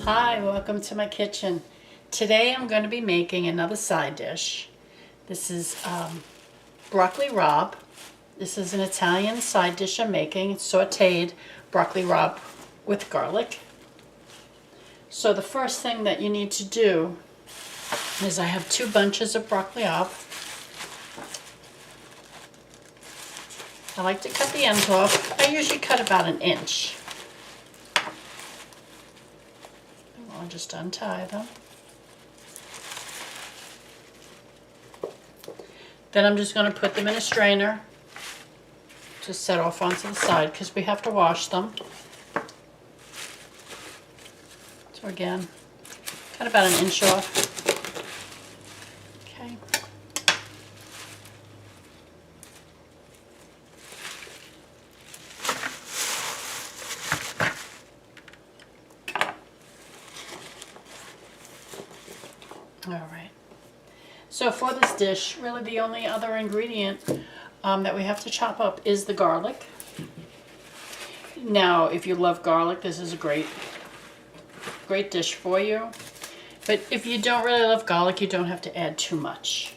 Hi, welcome to my kitchen. Today I'm going to be making another side dish. This is broccoli rabe. This is an Italian side dish I'm making. It's sauteed broccoli rabe with garlic. So the first thing that you need to do is I have 2 bunches of broccoli rabe. I like to cut the ends off. I usually cut about 1 inch. I'll just untie them. Then I'm just going to put them in a strainer to set off onto the side because we have to wash them. So again, cut about 1 inch off. Okay. All right. So for this dish, really the only other ingredient that we have to chop up is the garlic. Now, if you love garlic, this is a great dish for you. But if you don't really love garlic, you don't have to add too much.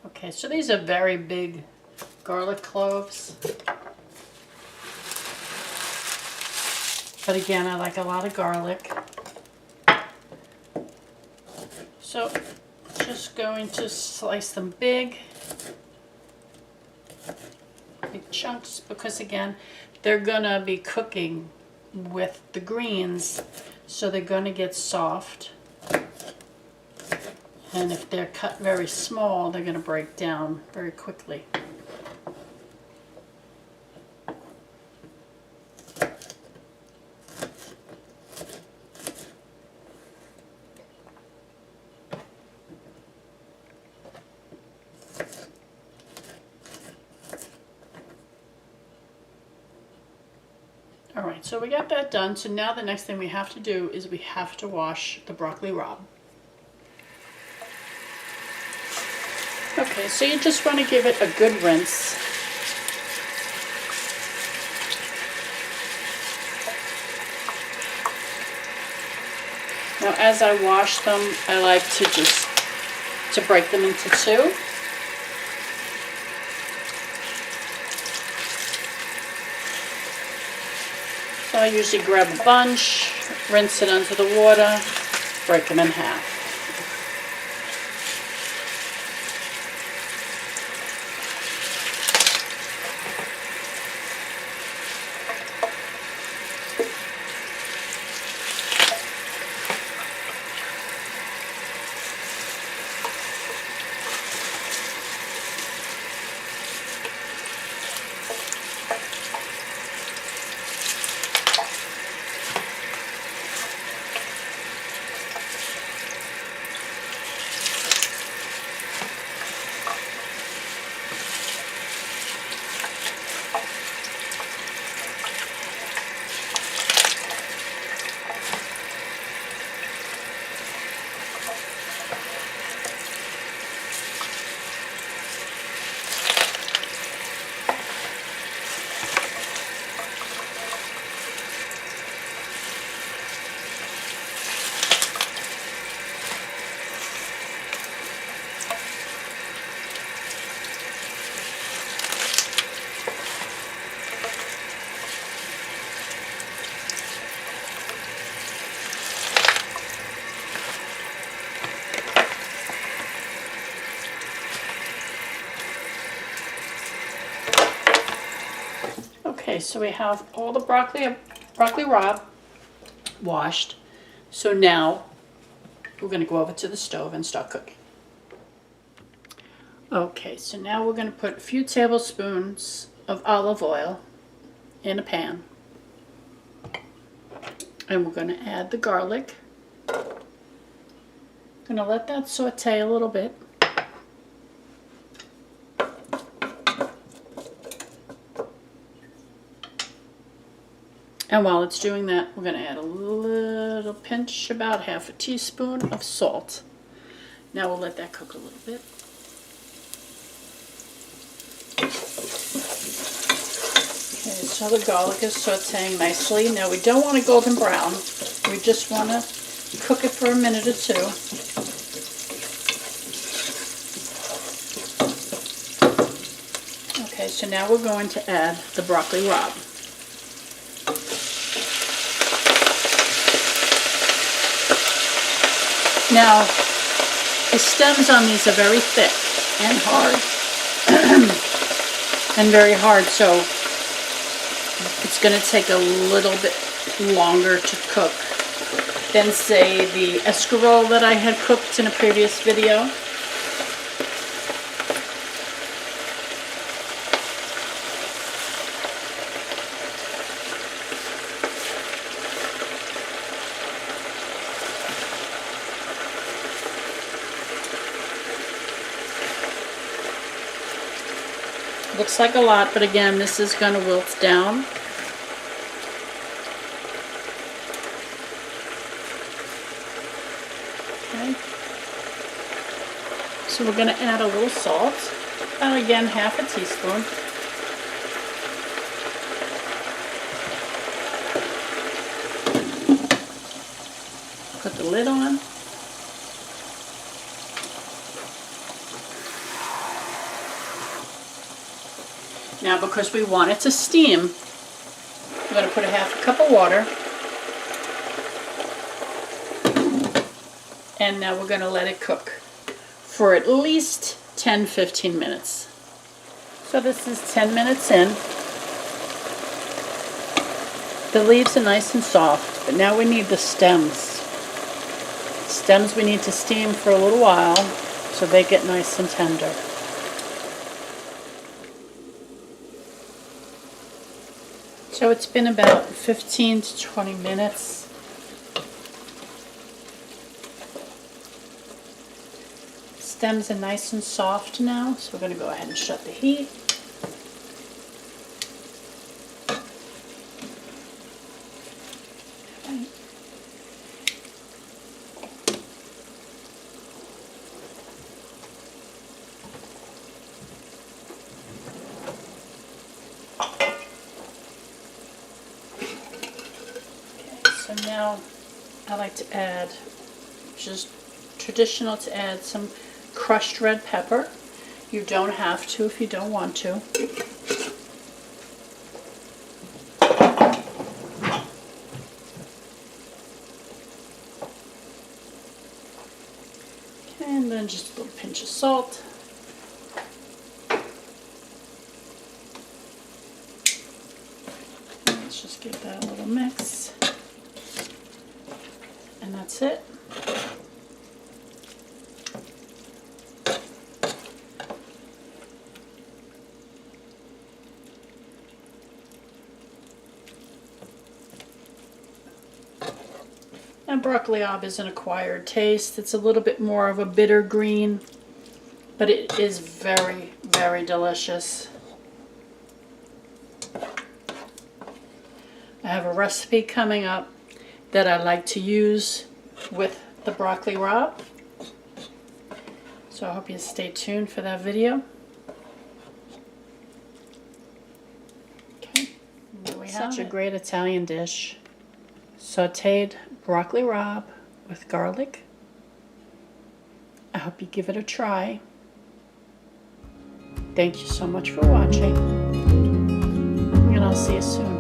Okay, so these are very big garlic cloves. But again, I like a lot of garlic. So just going to slice them big chunks because again, they're gonna be cooking with the greens, so they're gonna get soft. And if they're cut very small, they're going to break down very quickly. All right, so we got that done. So now the next thing we have to do is we have to wash the broccoli rabe. Okay, so you just want to give it a good rinse. Now as I wash them, I like to break them into 2. So I usually grab a bunch, rinse it under the water, break them in half. Okay, so we have all the broccoli rabe washed. So now we're going to go over to the stove and start cooking. Okay, so now we're going to put a few tablespoons of olive oil in a pan. And we're going to add the garlic. Going to let that saute a little bit. And while it's doing that, we're going to add a little pinch, about half a teaspoon of salt. Now we'll let that cook a little bit. Okay, so the garlic is sauteing nicely. Now we don't want a golden brown. We just want to cook it for a minute or two. Okay, so now we're going to add the broccoli rabe. Now, the stems on these are very thick and hard, and very hard, so it's going to take a little bit longer to cook than, say, the escarole that I had cooked in a previous video. Looks like a lot, but again, this is going to wilt down. Okay. So we're going to add a little salt, and again, half a teaspoon. Put the lid on. Now, because we want it to steam, I'm going to put a half a cup of water. And now we're going to let it cook for at least 10-15 minutes. So this is 10 minutes in. The leaves are nice and soft, but now we need the stems. Stems we need to steam for a little while so they get nice and tender. So it's been about 15 to 20 minutes. Stems are nice and soft now, so we're going to go ahead and shut the heat. Okay. So now I like to add, just traditional to add some crushed red pepper. You don't have to if you don't want to. And then just a little pinch of salt. And let's just give that a little mix. And that's it. And broccoli rabe is an acquired taste. It's a little bit more of a bitter green, but it is very, very delicious. I have a recipe coming up that I like to use with the broccoli rabe. So I hope you stay tuned for that video. Okay, there we have such a great Italian dish. Sauteed broccoli rabe with garlic. I hope you give it a try. Thank you so much for watching, and I'll see you soon.